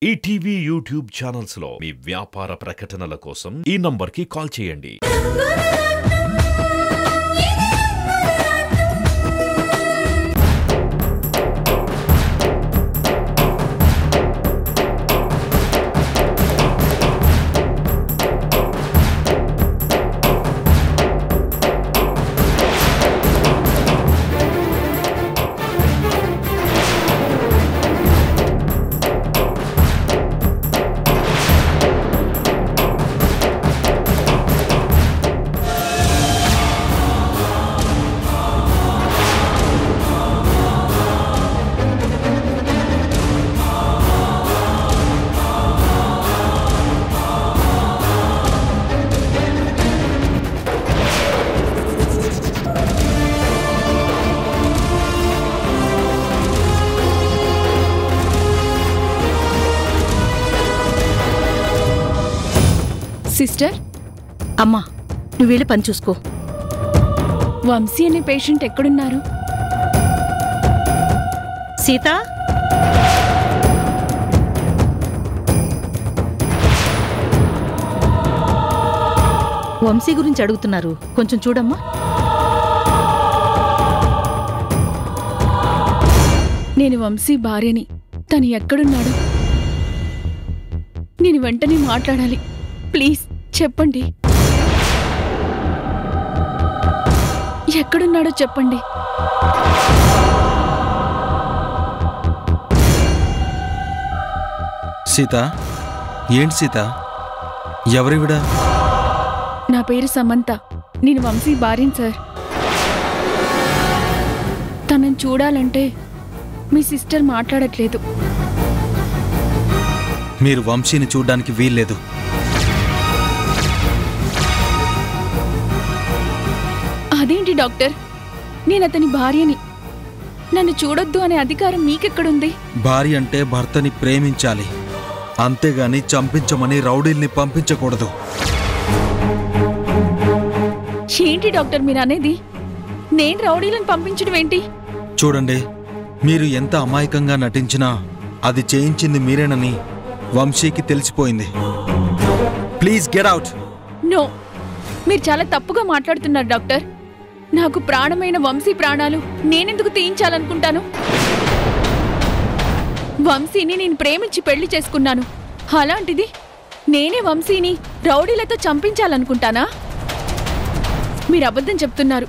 ETV YouTube channels లో మీ వ్యాపార ప్రకటనల కోసం ఈ నంబర్కి కాల్ చేయండి. సిస్టర్, అమ్మా నువ్వు వెళ్ళి పని చూసుకో. వంశీ అనే పేషెంట్ ఎక్కడున్నారు? సీత, వంశీ గురించి అడుగుతున్నారు, కొంచెం చూడమ్మా. నేను వంశీ భార్యని. తను ఎక్కడున్నాడు? నేను వెంటనే మాట్లాడాలి. ప్లీజ్ చెప్పండి, ఎక్కడున్నాడో చెప్పండి. సీత, ఏంటి సీత, ఎవరివిడా? నా పేరు సమంత. నేను వంశీ భార్యని సార్. తనని చూడాలంటే మీ సిస్టర్ మాట్లాడట్లేదు. మీరు వంశీని చూడ్డానికి వీల్లేదు. అదేంటి డాక్టర్? నేను అతని భార్యని. నన్ను చూడొద్దు అనే అధికారం మీకెక్కడుంది? భార్య అంటే భర్తని ప్రేమించాలి, అంతేగాని చంపించమని రౌడీల్ని పంపించకూడదు. ఏంటి డాక్టర్ మీరు అనేది? నేను రౌడీలను పంపించడం ఏంటి? చూడండి, మీరు ఎంత అమాయకంగా నటించినా అది చేయించింది మీరేనని వంశీకి తెలిసిపోయింది. Please get out. నో, మీరు చాలా తప్పుగా మాట్లాడుతున్నారు డాక్టర్. నాకు ప్రాణమైన వంశీ ప్రాణాలు నేనెందుకు తీయించాలనుకుంటాను? వంశీని నేను ప్రేమించి పెళ్లి చేసుకున్నాను. అలాంటిది నేనే వంశీని రౌడీలతో చంపించాలనుకుంటానా? మీరు అబద్ధం చెప్తున్నారు.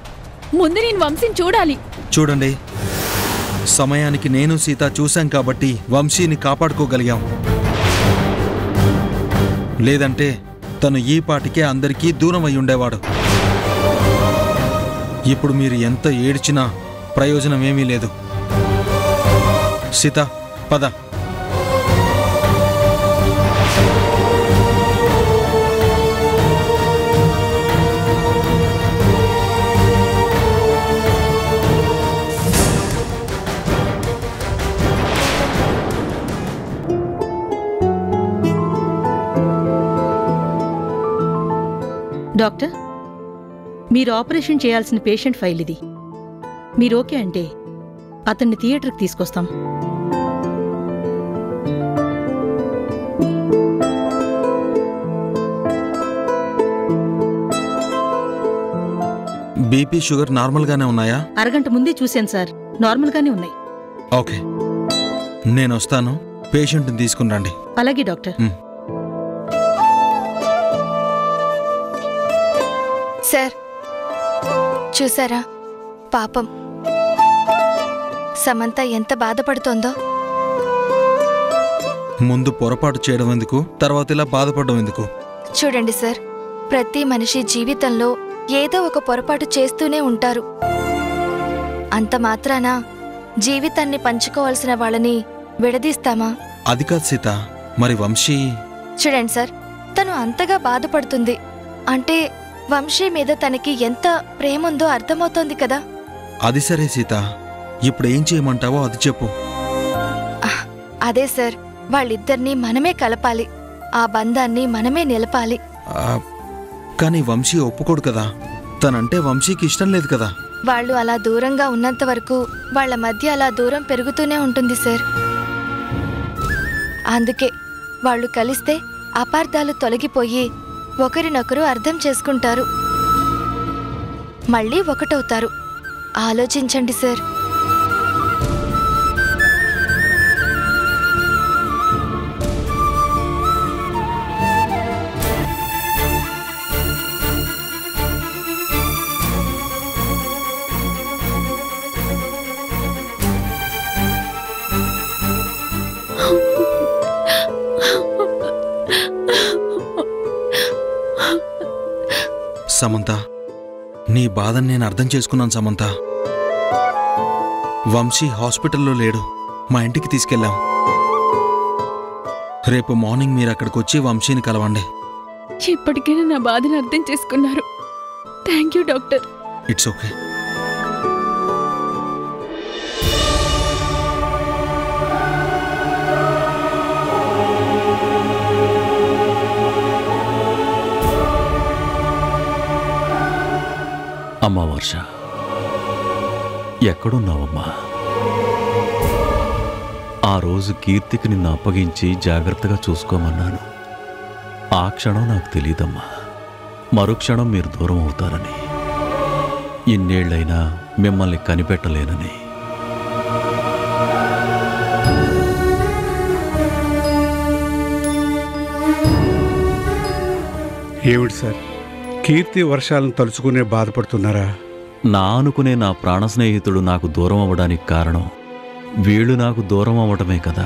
ముందు నేను వంశీని చూడాలి. చూడండి, సమయానికి నేను సీత చూశాం కాబట్టి వంశీని కాపాడుకోగలిగాం. లేదంటే తను ఈ పాటికే అందరికీ దూరం అయి ఉండేవాడు. ఇప్పుడు మీరు ఎంత ఏడ్చినా ప్రయోజనమేమీ లేదు. సీత, పద. డాక్టర్, మీరు ఆపరేషన్ చేయాల్సిన పేషెంట్ ఫైల్ ఇది. మీరు ఓకే అంటే అతన్ని థియేటర్కి తీసుకొస్తాం. బీపీ, షుగర్ నార్మల్గానే ఉన్నాయా? అరగంట ముందే చూశాను సార్, నార్మల్గానే ఉన్నాయి. ఓకే, నేను వస్తాను. పేషెంట్ని తీసుకుని రండి. అలాగే డాక్టర్. సార్, చూసారా పాపం సమంత ఎంత బాధపడుతోందో. ముందు పొరపాటు చేయడం ఎందుకు, తర్వాత ఇలా బాధపడడం ఎందుకు? చూడండి సార్, ప్రతి మనిషి జీవితంలో ఏదో ఒక పొరపాటు చేస్తూనే ఉంటారు. అంత మాత్రాన జీవితాన్ని పంచుకోవాల్సిన వాళ్ళని విడదీస్తామా? అది కాదు సీత, మరి వంశీ? చూడండి సార్, తను అంతగా బాధపడుతుంది అంటే వంశీ మీద తనకి ఎంత ప్రేముందో అర్థమవుతోంది కదా. అది సరే సీత, ఇప్పుడు ఏం చేయమంటావో అది చెప్పు. అదే సార్, వాళ్ళిద్దరినీ మనమే కలపాలి. ఆ బంధాన్ని మనమే నిలపాలి. కానీ వంశీ ఒప్పుకోడు కదా. తనంటే వంశీకి ఇష్టం లేదు కదా. వాళ్ళు అలా దూరంగా ఉన్నంత వరకు వాళ్ళ మధ్య అలా దూరం పెరుగుతూనే ఉంటుంది సార్. అందుకే వాళ్ళు కలిస్తే అపార్థాలు తొలగిపోయి ఒకరినొకరు అర్థం చేసుకుంటారు, మళ్ళీ ఒకటవుతారు. ఆలోచించండి సార్. సమంత, నీ బాధని నేను అర్థం చేసుకున్నాను సమంత. వంశీ హాస్పిటల్లో లేడు, మా ఇంటికి తీసుకెళ్ళాం. రేపు మార్నింగ్ మీరు అక్కడికి వచ్చి వంశీని కలవండి. ఇప్పటికైనా నా బాధను అర్థం చేసుకున్నారు. Thank you doctor. It's okay. అమ్మా వర్ష, ఎక్కడున్నావమ్మా? ఆ రోజు కీర్తికి నిన్ను అప్పగించి జాగ్రత్తగా చూసుకోమన్నాను. ఆ క్షణం నాకు తెలీదమ్మా, మరుక్షణం మీరు దూరం అవుతారని, ఇన్నేళ్లైనా మిమ్మల్ని కనిపెట్టలేనని. ఏమిటి సార్, కీర్తి వర్షాలను తలుచుకునే బాధపడుతున్నారా? నా అనుకునే నా ప్రాణ స్నేహితుడు నాకు దూరం అవ్వడానికి కారణం వీళ్ళు నాకు దూరం అవ్వటమే కదా.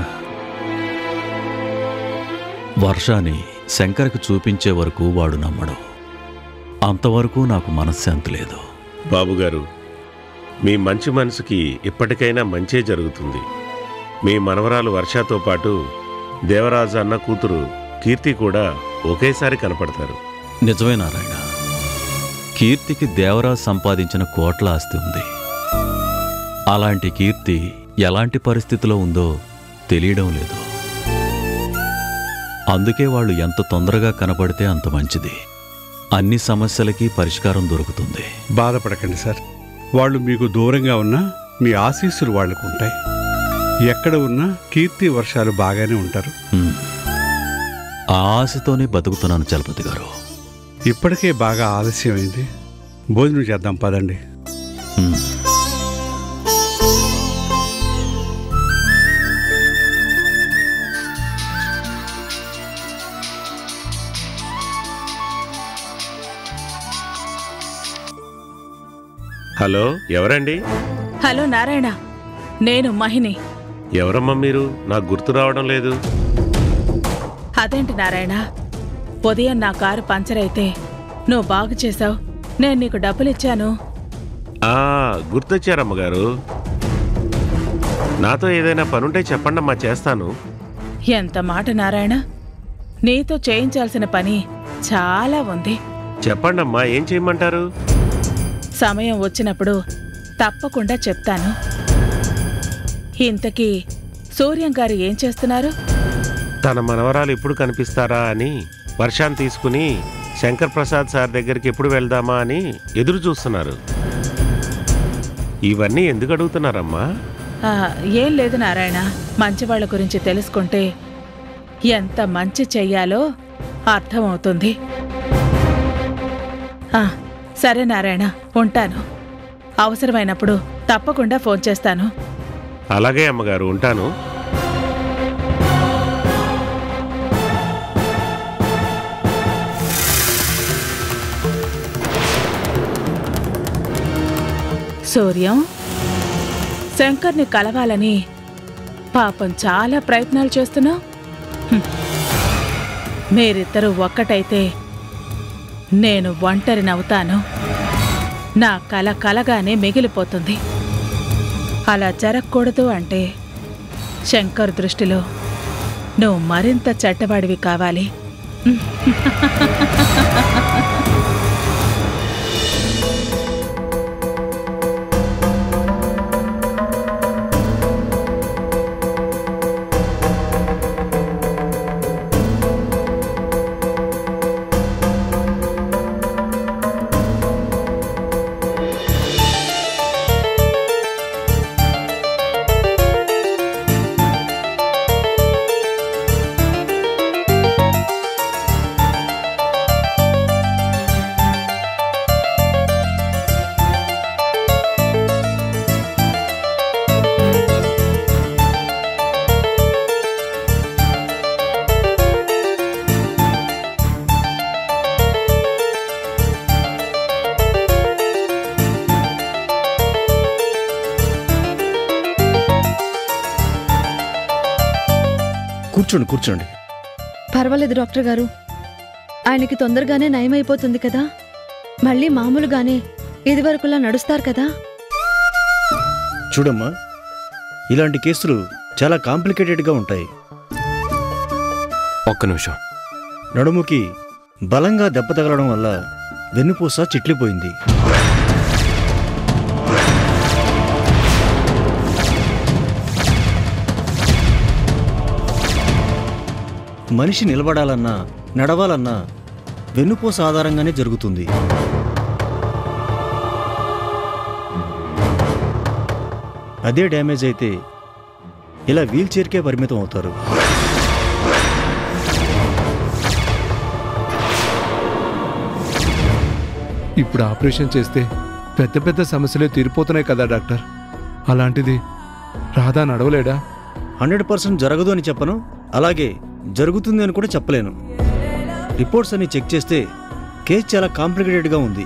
వర్షాన్ని శంకర్కి చూపించే వరకు వాడు నమ్మడు. అంతవరకు నాకు మనశ్శాంతి లేదు. బాబుగారు, మీ మంచి మనసుకి ఇప్పటికైనా మంచే జరుగుతుంది. మీ మనవరాలు వర్షతో పాటు దేవరాజు అన్న కూతురు కీర్తి కూడా ఒకేసారి కనపడతారు. నిజమే నారాయణ, కీర్తికి దేవరాజు సంపాదించిన కోట్ల ఆస్తి ఉంది. అలాంటి కీర్తి ఎలాంటి పరిస్థితిలో ఉందో తెలియడం లేదు. అందుకే వాళ్ళు ఎంత తొందరగా కనపడితే అంత మంచిది. అన్ని సమస్యలకి పరిష్కారం దొరుకుతుంది. బాధపడకండి సార్, వాళ్ళు మీకు దూరంగా ఉన్నా మీ ఆశీస్సులు వాళ్లకు ఉంటాయి. ఎక్కడ ఉన్నా కీర్తి వర్షాలు బాగానే ఉంటారు. ఆ ఆశతోనే బతుకుతున్నాను చలపతి గారు. ఇప్పటికే బాగా ఆలస్యమైంది, భోజనం చేద్దాం పదండి. హలో, ఎవరండి? హలో నారాయణ, నేను మహిని. ఎవరమ్మా మీరు? నాకు గుర్తు రావడం లేదు. అదేంటి నారాయణ, ఉదయం నా కారు పంచర్ అయితే నువ్వు బాగు చేశావు, నేను నీకు డబ్బులిచ్చాను. గుర్తొచ్చారమ్మగారు. నాతో ఏదైనా పనుంటే చెప్పండమ్మా, చేస్తాను. ఎంత మాట నారాయణ, నీతో చేయించాల్సిన పని చాలా ఉంది. చెప్పండమ్మా, ఏం చేయమంటారు? సమయం వచ్చినప్పుడు తప్పకుండా చెప్తాను. ఇంతకీ సూర్యం గారు ఏం చేస్తున్నారు? తన మనవరాలు ఎప్పుడు కనిపిస్తారా అని వర్షాన్ని తీసుకుని శంకర్ ప్రసాద్ సార్ దగ్గరికి ఎప్పుడు వెళ్దామా అని ఎదురు చూస్తున్నారు. ఇవన్నీ ఎందుకు అడుగుతున్నారమ్మా? ఏం లేదు నారాయణ, మంచివాళ్ల గురించి తెలుసుకుంటే ఎంత మంచి చెయ్యాలో అర్థమవుతుంది. సరే నారాయణ, ఉంటాను. అవసరమైనప్పుడు తప్పకుండా ఫోన్ చేస్తాను. అలాగే అమ్మగారు, ఉంటాను. సూర్యం, శంకర్ని కలవాలని పాపం చాలా ప్రయత్నాలు చేస్తున్నావు. మీరిద్దరూ ఒక్కటైతే నేను ఒంటరినవుతాను. నా కల కలగానే మిగిలిపోతుంది. అలా జరగకూడదు అంటే శంకర్ దృష్టిలో నువ్వు మరింత చెడ్డవాడివి కావాలి. కూర్చోండి కూర్చోండి. పర్వాలేదు డాక్టర్ గారు, ఆయనకి తొందరగానే నయమైపోతుంది కదా, మళ్ళీ మామూలుగానే ఇదివరకులా నడుస్తారు కదా. చూడమ్మా, ఇలాంటి కేసులు చాలా కాంప్లికేటెడ్గా ఉంటాయి. ఒక్క నిమిషం. నడుముకి బలంగా దెబ్బ తగలడం వల్ల వెన్నుపూస చిట్లిపోయింది. మనిషి నిలబడాలన్నా నడవాలన్నా వెన్నుపూస ఆధారంగానే జరుగుతుంది. అదే డ్యామేజ్ అయితే ఇలా వీల్ చైర్కే పరిమితం అవుతారు. ఇప్పుడు ఆపరేషన్ చేస్తే పెద్ద పెద్ద సమస్యలే తీరిపోతున్నాయి కదా డాక్టర్. అలాంటిది రాధా నడవలేడా? 100% జరగదు అని చెప్పను, అలాగే జరుగుతుంది అని కూడా చెప్పలేను. రిపోర్ట్స్ అన్ని చెక్ చేస్తే కేసు చాలా కాంప్లికేటెడ్గా ఉంది.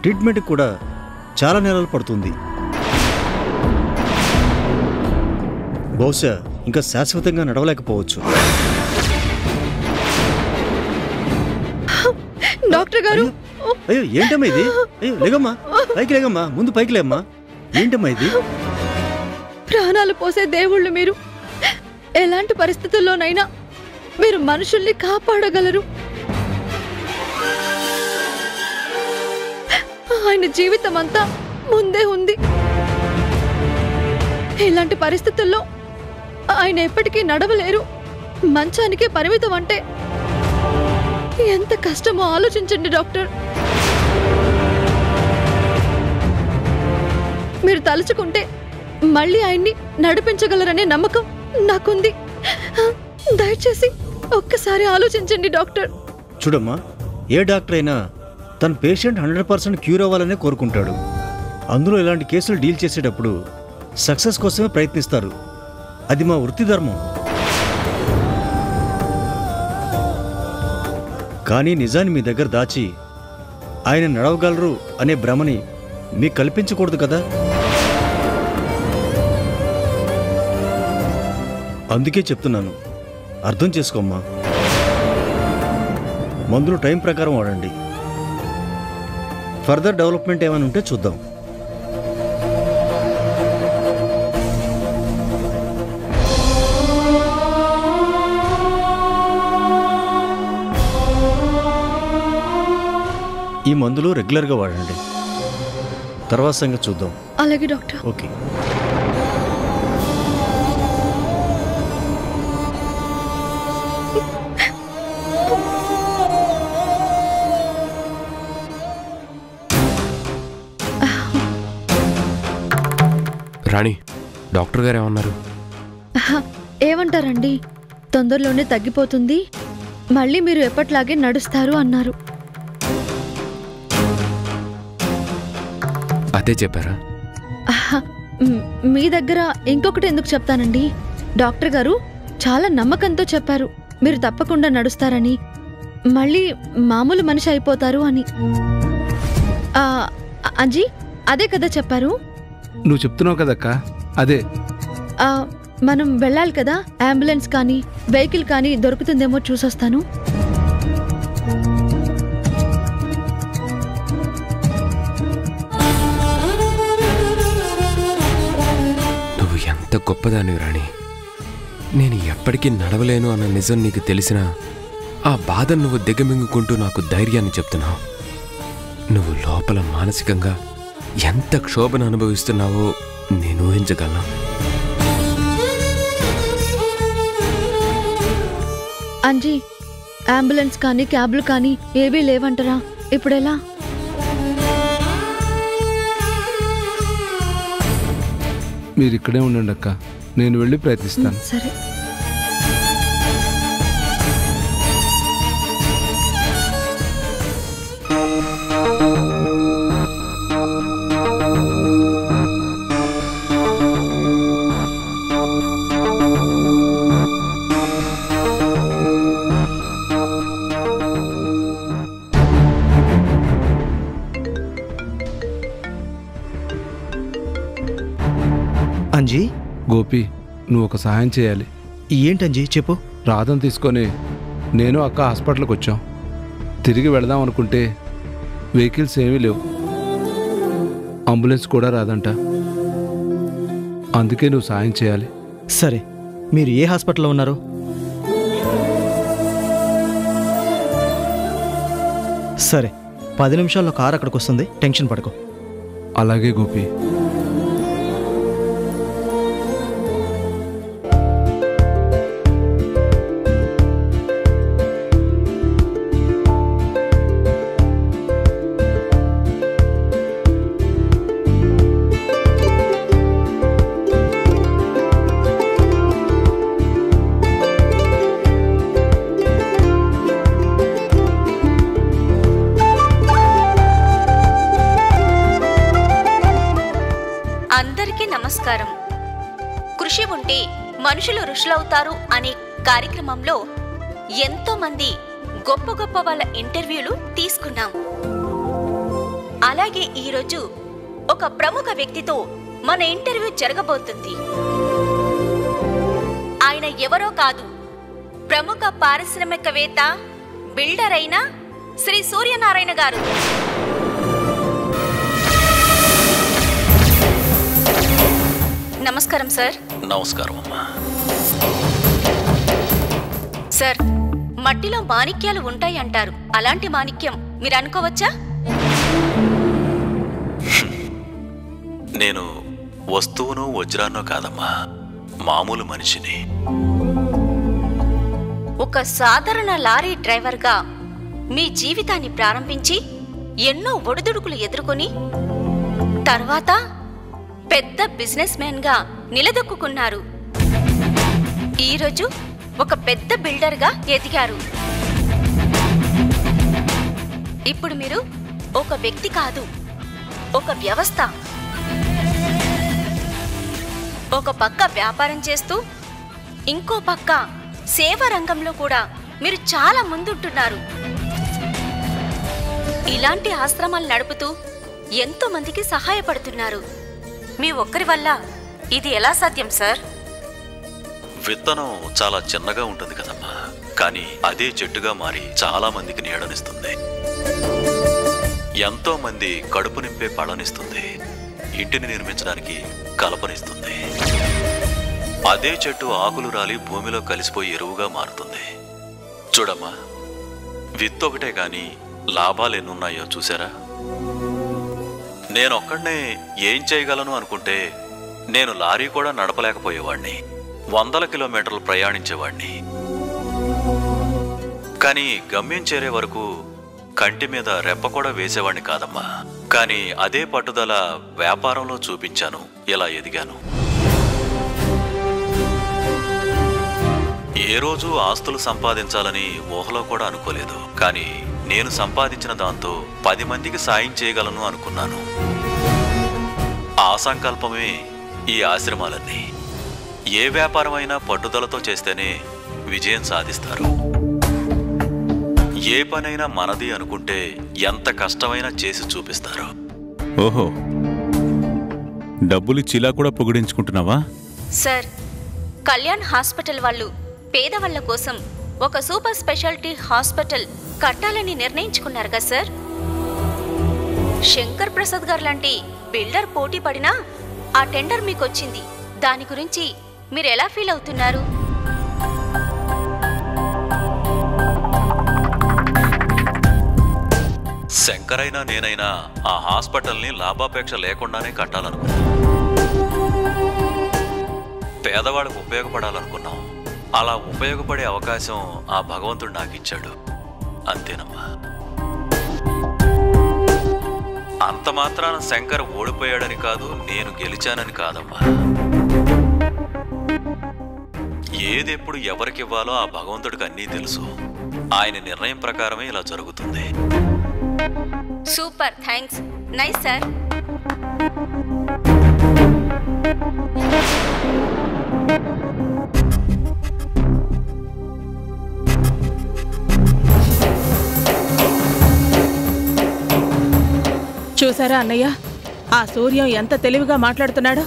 ట్రీట్మెంట్కి కూడా చాలా నెలలు పడుతుంది. బహుశా ఇంకా శాశ్వతంగా నడవలేకపోవచ్చు. డాక్టర్ గారు, అయ్యో ఏంటమ్మా ఇది? అయ్యో లేగమ్మా, పైకి లేగమ్మా, ముందు పైకి లేమ్మా. ఏంటమ్మా ఇది? ప్రాణాలు పోసే దేవుళ్ళు మీరు. ఎలాంటి పరిస్థితుల్లోనైనా మీరు మనుషుల్ని కాపాడగలరు. ఆయన జీవితం అంతా ముందే ఉంది. ఇలాంటి పరిస్థితుల్లో ఆయన ఎప్పటికీ నడవలేరు, మంచానికే పరిమితం అంటే ఎంత కష్టమో ఆలోచించండి డాక్టర్. మీరు తలుచుకుంటే మళ్ళీ ఆయన్ని నడిపించగలరనే నమ్మకం నాకుంది. దయచేసి ఒక్కసారి ఆలోచించండి డాక్టర్. చూడమ్మా, ఏ డాక్టర్ అయినా తన పేషెంట్ 100% క్యూర్ అవ్వాలనే కోరుకుంటాడు. అందులో ఇలాంటి కేసులు డీల్ చేసేటప్పుడు సక్సెస్ కోసమే ప్రయత్నిస్తారు. అది మా వృత్తి ధర్మం. కానీ నిజాన్ని మీ దగ్గర దాచి ఆయన నడవగలరు అనే భ్రమని మీకు కల్పించకూడదు కదా. అందుకే చెప్తున్నాను, అర్థం చేసుకోమ్మా. మందులు టైం ప్రకారం వాడండి. ఫర్దర్ డెవలప్మెంట్ ఏమైనా ఉంటే చూద్దాం. ఈ మందులు రెగ్యులర్గా వాడండి. తర్వాత సంగతి చూద్దాం. అలాగే డాక్టర్. ఓకే. రాణి, డాక్టర్ గారు ఏమన్నారు? ఏమంటారండి, తొందరలోనే తగ్గిపోతుంది, మళ్ళీ మీరు ఎప్పట్లాగే నడుస్తారు అన్నారు. అదే చెప్పారా? మీ దగ్గర ఇంకొకటి ఎందుకు చెప్తానండి, డాక్టర్ గారు చాలా నమ్మకంతో చెప్పారు మీరు తప్పకుండా నడుస్తారని, మళ్ళీ మామూలు మనిషి అయిపోతారు అని. అంజీ అదే కదా చెప్పారు? నువ్వు చెప్తున్నావు కదక్క, అదే. మనం వెళ్ళాలి కదా, అంబులెన్స్ కానీ వెహికల్ కానీ దొరుకుతుందేమో చూసొస్తాను. నువ్వు ఎంత గొప్పదానివి రాణి. నేను ఎప్పటికీ నడవలేను అన్న నిజం నీకు తెలిసినా ఆ బాధను నువ్వు దిగమింగుకుంటూ నాకు ధైర్యాన్ని చెప్తున్నావు. నువ్వు లోపల మానసికంగా ఎంత క్షోభను అనుభవిస్తున్నావో నేను ఊహించగలను. అంజీ, అంబులెన్స్ కానీ క్యాబ్లు కానీ ఏవీ లేవంటారా? ఇప్పుడెలా? మీరు ఇక్కడే ఉండండి అక్క, నేను వెళ్ళి ప్రయత్నిస్తాను. సరే. అంజీ, గోపి నువ్వు ఒక సహాయం చేయాలి. ఏంటంజీ చెప్పు. రాధను తీసుకొని నేను అక్క హాస్పిటల్కి వచ్చాం. తిరిగి వెళదాం అనుకుంటే వెహికల్స్ ఏమీ లేవు, అంబులెన్స్ కూడా రాదంట. అందుకే నువ్వు సాయం చేయాలి. సరే, మీరు ఏ హాస్పిటల్లో ఉన్నారు? సరే, 10 నిమిషాల్లో కారు అక్కడికి వస్తుంది, టెన్షన్ పడకు. అలాగే గోపి. అందరికీ నమస్కారం. కృషి ఉంటే మనుషులు ఋషులవుతారు అనే కార్యక్రమంలో ఎంతో మంది గొప్ప గొప్ప వాళ్ళ ఇంటర్వ్యూలు తీసుకున్నాం. అలాగే ఈరోజు ఒక ప్రముఖ వ్యక్తితో మన ఇంటర్వ్యూ జరగబోతుంది. ఆయన ఎవరో కాదు, ప్రముఖ పారిశ్రామికవేత్త, బిల్డర్ అయిన శ్రీ సూర్యనారాయణ గారు. నమస్కారం సార్. నమస్కారం అమ్మా. సార్, మట్టిలో మాణిక్యాలు ఉంటాయి అంటారు. అలాంటి మాణిక్యం మీరు అనుకోవచ్చా? నేను వస్తువును వజ్రాన్నో కాదమ్మా, మామూలు మనిషిని. ఒక సాధారణ లారీ డ్రైవర్గా మీ జీవితాన్ని ప్రారంభించి ఎన్నో ఒడిదుడుకులు ఎదుర్కొని తర్వాత పెద్ద బిజినెస్ మ్యాన్ గా నిలదొక్కున్నారు. ఈరోజు ఒక పెద్ద బిల్డర్ గా ఎదిగారు. ఇప్పుడు మీరు ఒక వ్యక్తి కాదు, ఒక వ్యవస్థ. ఒక పక్క వ్యాపారం చేస్తూ ఇంకో పక్క సేవా రంగంలో కూడా మీరు చాలా ముందుంటున్నారు. ఇలాంటి ఆశ్రమాలు నడుపుతూ ఎంతో మందికి సహాయపడుతున్నారు. మీ ఒక్కరి వల్ల ఇది ఎలా సాధ్యం సార్? విత్తనం చాలా చిన్నగా ఉంటుంది కదమ్మా, కానీ అదే చెట్టుగా మారి చాలా మందికి నీడనిస్తుంది. ఎంతో మంది కడుపు నింపే పళ్ళనిస్తుంది, ఇంటిని నిర్మించడానికి కలపనిస్తుంది. అదే చెట్టు ఆకులు రాలి భూమిలో కలిసిపోయి ఎరువుగా మారుతుంది. చూడమ్మా, విత్తొకటే గాని లాభాలు ఎన్నున్నాయో చూసారా? నేనొక్కడనే ఏం చేయగలను అనుకుంటే నేను లారీ కూడా నడపలేకపోయేవాణ్ణి, 100 కిలోమీటర్లు ప్రయాణించేవాణ్ణి. కానీ గమ్యం చేరే వరకు కంటి మీద రెప్ప కూడా వేసేవాణ్ణి కాదమ్మా. కానీ అదే పట్టుదల వ్యాపారంలో చూపించాను, ఇలా ఎదిగాను. ఏ రోజు ఆస్తులు సంపాదించాలని ఊహలో కూడా అనుకోలేదు. కానీ నేను సంపాదించిన దాంతో 10 మందికి సాయం చేయగలను అనుకున్నాను. ఆ సంకల్పమే ఈ ఆశ్రమాలన్నీ. ఏ వ్యాపారమైనా పట్టుదలతో చేస్తేనే విజయం సాధిస్తారు. ఏ పనైనా మనది అనుకుంటే ఎంత కష్టమైనా చేసి చూపిస్తారు. ఓహో, డబ్బులిచ్చిలా కూడా పొగిడించుకుంటున్నావా? సార్, కళ్యాణ్ హాస్పిటల్ వాళ్ళు పేదవాళ్ల కోసం ఒక సూపర్ స్పెషాలిటీ హాస్పిటల్ కట్టాలని నిర్ణయించుకున్నారు కదా సార్. శంకర్ ప్రసాద్ గారు లాంటి బిల్డర్ పోటీ పడినా ఆ టెండర్ మీకు వచ్చింది. దాని గురించి మీరు ఎలా ఫీల్ అవుతున్నారు? శంకరైనా నేనైనా ఆ హాస్పిటల్ని లాభాపేక్ష లేకుండానే కట్టాలనుకున్నాం. పేదవాళ్ళకు ఉపయోగపడాలనుకున్నాం. అలా ఉపయోగపడే అవకాశం ఆ భగవంతుడు నాకిచ్చాడు, అంతేనమ్మా. అంత మాత్రాన శంకర్ ఓడిపోయాడని కాదు, నేను గెలిచానని కాదమ్మా. ఏదెప్పుడు ఎవరికివ్వాలో ఆ భగవంతుడికి అన్నీ తెలుసు. ఆయన నిర్ణయం ప్రకారమే ఇలా జరుగుతుంది. Super, thanks, nice sir. చూసారా అన్నయ్య, ఆ సూర్యం ఎంత తెలివిగా మాట్లాడుతున్నాడో.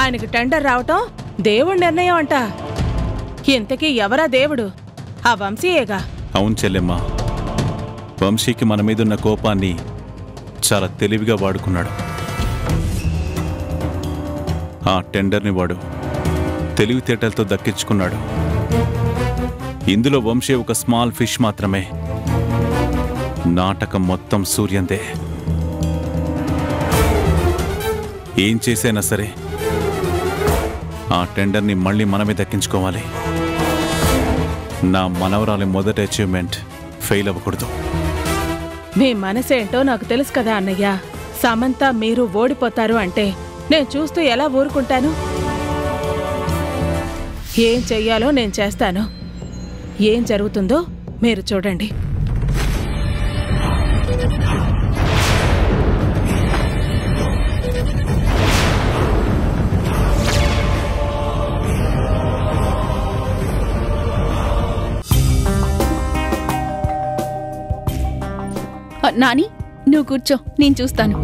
ఆయనకు టెండర్ రావటం దేవుడి నిర్ణయం అంట. ఇంతకీ ఎవరా దేవుడు? ఆ వంశీయేగా. అవును చెల్లెమ్మ, వంశీకి మన మీదున్న కోపాన్ని చాలా తెలివిగా వాడుకున్నాడు. ఆ టెండర్ని వాడు తెలివితేటలతో దక్కించుకున్నాడు. ఇందులో వంశీ ఒక స్మాల్ ఫిష్ మాత్రమే. నాటకం మొత్తం సూర్యందే. ఏం చేసైనా సరే ఆ టెండర్ని మళ్ళీ మనమే దక్కించుకోవాలి. నా మనవరాలి మొదటి అచీవ్మెంట్ ఫెయిల్ అవ్వకూడదు. మీ మనసేంటో నాకు తెలుసు కదా అన్నయ్య. సమంత మీరు ఓడిపోతారు అంటే నేను చూస్తూ ఎలా ఊరుకుంటాను? ఏం చెయ్యాలో నేను చేస్తాను. ఏం జరుగుతుందో మీరు చూడండి. నాని, నువ్వు కూర్చో, నేను చూస్తాను.